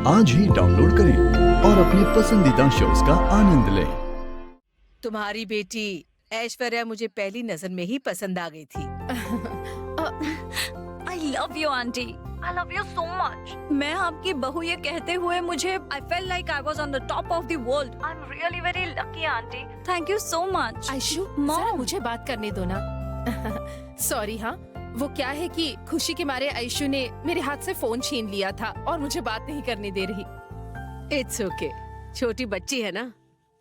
आज ही डाउनलोड करें और अपने पसंदीदा शोज का आनंद लें। तुम्हारी बेटी ऐश्वर्या मुझे पहली नजर में ही पसंद आ गई थी। I love you, auntie. I love you so much. मैं आपकी बहू ये कहते हुए मुझे I felt like I was on the top of the world. I'm really very lucky, auntie. Thank you so much. Aishu, Mom. जरा मुझे बात करने दो ना। सॉरी हाँ, वो क्या है कि खुशी के मारे आयशु ने मेरे हाथ से फोन छीन लिया था और मुझे बात नहीं करने दे रही। इट्स ओके, छोटी बच्ची है ना,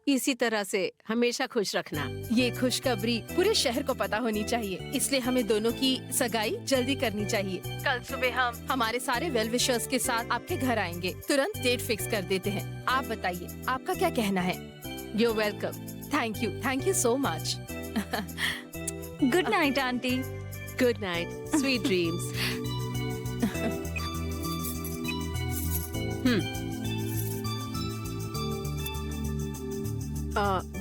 इसी तरह से हमेशा खुश रखना। ये खुशखबरी पूरे शहर को पता होनी चाहिए, इसलिए हमें दोनों की सगाई जल्दी करनी चाहिए। कल सुबह हम हमारे सारे वेल विशर्स के साथ आपके घर आएंगे। तुरंत डेट फिक्स कर देते हैं। आप बताइए, आपका क्या कहना है? You welcome. Thank you so much. Good night, auntie. Good night, sweet dreams.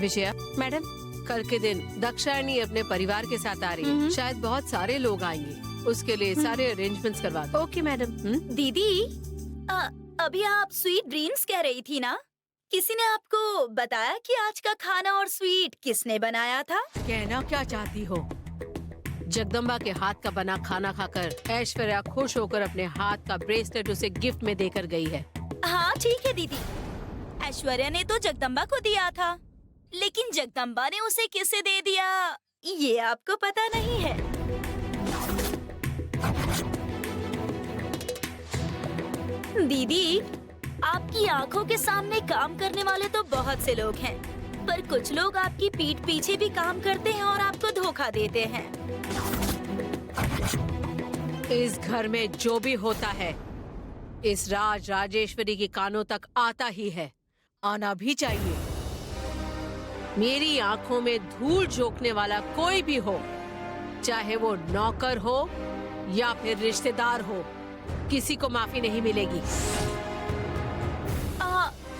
Vijaya madam, कल के दिन दक्षायणी अपने परिवार के साथ आ रही है। शायद बहुत सारे लोग आएंगे, उसके लिए सारे अरेंजमेंट्स करवा दो। Okay madam. दीदी, अभी आप स्वीट ड्रीम्स कह रही थी ना? किसी ने आपको बताया कि आज का खाना और स्वीट किसने बनाया था? कहना क्या चाहती हो? जगदम्बा के हाथ का बना खाना खाकर ऐश्वर्या खुश होकर अपने हाथ का ब्रेसलेट उसे गिफ्ट में देकर गई है। हाँ ठीक है दीदी, ऐश्वर्या ने तो जगदम्बा को दिया था, लेकिन जगदम्बा ने उसे किसे दे दिया ये आपको पता नहीं है। दीदी, आपकी आंखों के सामने काम करने वाले तो बहुत से लोग हैं, पर कुछ लोग आपकी पीठ पीछे भी काम करते हैं और आपको धोखा देते हैं। इस घर में जो भी होता है, इस राजेश्वरी के कानों तक आता ही है, आना भी चाहिए। मेरी आंखों में धूल झोंकने वाला कोई भी हो, चाहे वो नौकर हो या फिर रिश्तेदार हो, किसी को माफी नहीं मिलेगी।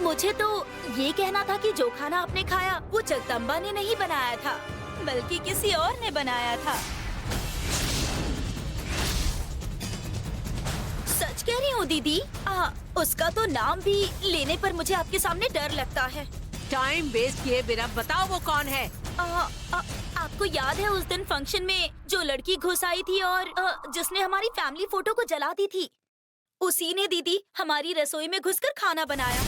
मुझे तो ये कहना था कि जो खाना आपने खाया वो जगदम्बा ने नहीं बनाया था, बल्कि किसी और ने बनाया था। सच कह रही हूँ दीदी, उसका तो नाम भी लेने पर मुझे आपके सामने डर लगता है। टाइम वेस्ट किए बिना बताओ वो कौन है? आपको याद है उस दिन फंक्शन में जो लड़की घुस आई थी और जिसने हमारी फैमिली फोटो को जला दी थी? उसी ने दीदी हमारी रसोई में घुसकर खाना बनाया।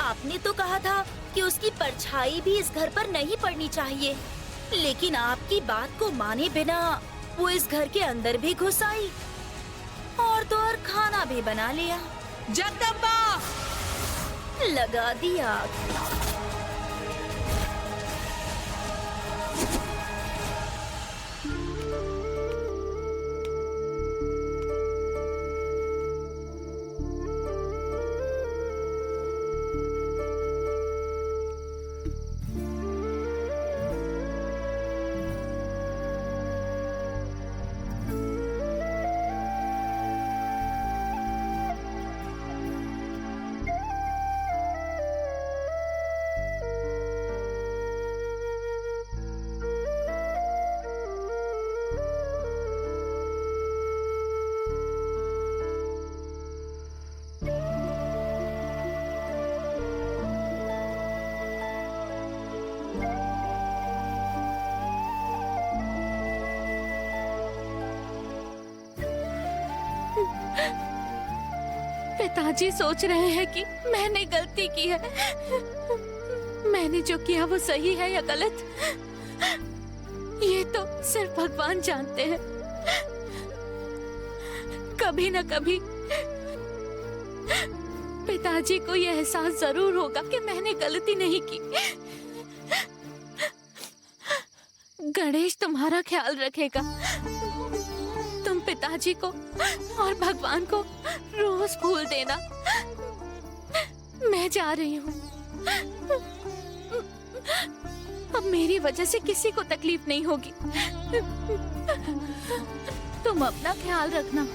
आपने तो कहा था कि उसकी परछाई भी इस घर पर नहीं पड़नी चाहिए, लेकिन आपकी बात को माने बिना वो इस घर के अंदर भी घुस आई और तो और खाना भी बना लिया। जगदम्बा! लगा दिया। पिताजी सोच रहे हैं कि मैंने गलती की है। मैंने जो किया वो सही है या गलत, ये तो सिर्फ भगवान जानते हैं। कभी न कभी पिताजी को ये एहसास जरूर होगा कि मैंने गलती नहीं की। गणेश तुम्हारा ख्याल रखेगा। तुम पिताजी को और भगवान को रोज फूल देना। मैं जा रही हूँ। अब मेरी वजह से किसी को तकलीफ नहीं होगी। तुम अपना ख्याल रखना।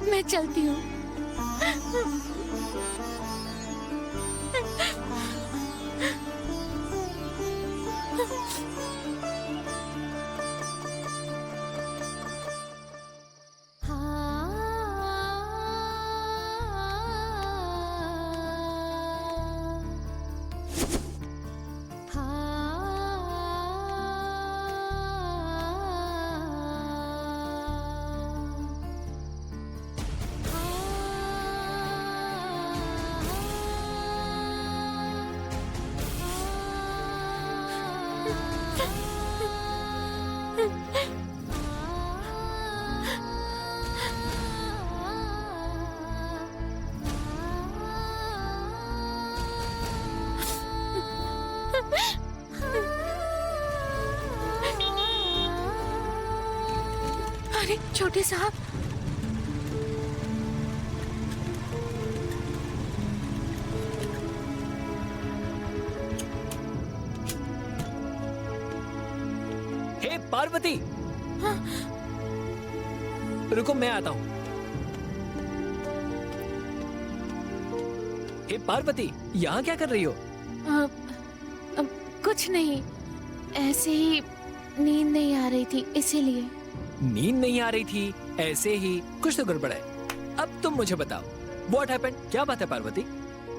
मैं चलती हूँ। अरे छोटे साहब, हे पार्वती, रुको मैं आता हूँ। हे पार्वती, यहाँ क्या कर रही हो? कुछ नहीं, ऐसे ही नींद नहीं आ रही थी इसीलिए। नींद नहीं आ रही थी ऐसे ही? कुछ तो गड़बड़ है। अब तुम मुझे बताओ, व्हाट हैपेंड? क्या बात है पार्वती?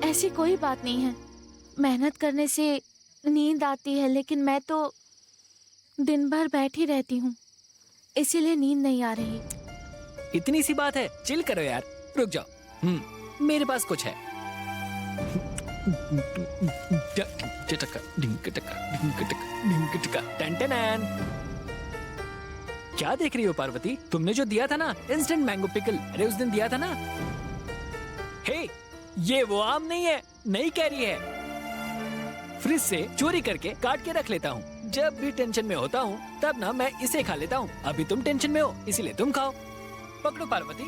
ऐसी कोई बात नहीं है। मेहनत करने से नींद आती है, लेकिन मैं तो दिन भर बैठी रहती हूँ, इसीलिए नींद नहीं आ रही। इतनी सी बात है, चिल करो यार। रुक जाओ, मेरे पास कुछ है। क्या देख रही हो पार्वती? तुमने जो दिया था ना इंस्टेंट मैंगो पिकल, अरे उस दिन दिया था ना। हे, ये वो आम नहीं है, नई कैरी है। फ्रिज से चोरी करके काट के रख लेता हूँ। जब भी टेंशन में होता हूँ तब ना मैं इसे खा लेता हूँ। अभी तुम टेंशन में हो इसीलिए तुम खाओ। पकड़ो पार्वती।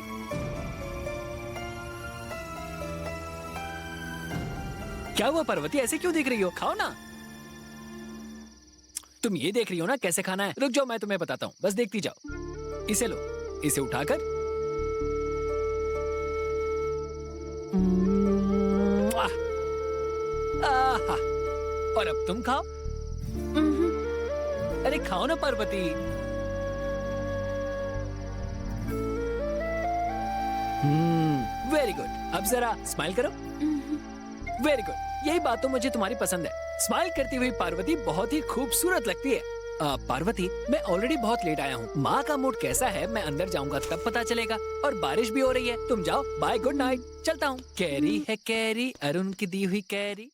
क्या हुआ पार्वती, ऐसे क्यों देख रही हो? खाओ ना। तुम ये देख रही हो ना कैसे खाना है? रुक जाओ, मैं तुम्हें बताता हूँ, बस देखती जाओ। इसे लो, इसे उठाकर आहा, और अब तुम खाओ। अरे खाओ ना पार्वती। Very good. अब जरा स्माइल करो। वेरी गुड, यही बात तो मुझे तुम्हारी पसंद है। स्माइल करती हुई पार्वती बहुत ही खूबसूरत लगती है। पार्वती, मैं ऑलरेडी बहुत लेट आया हूँ। माँ का मूड कैसा है मैं अंदर जाऊंगा तब पता चलेगा। और बारिश भी हो रही है। तुम जाओ, बाय, गुड नाइट, चलता हूँ। कैरी है कैरी, अरुण की दी हुई कैरी।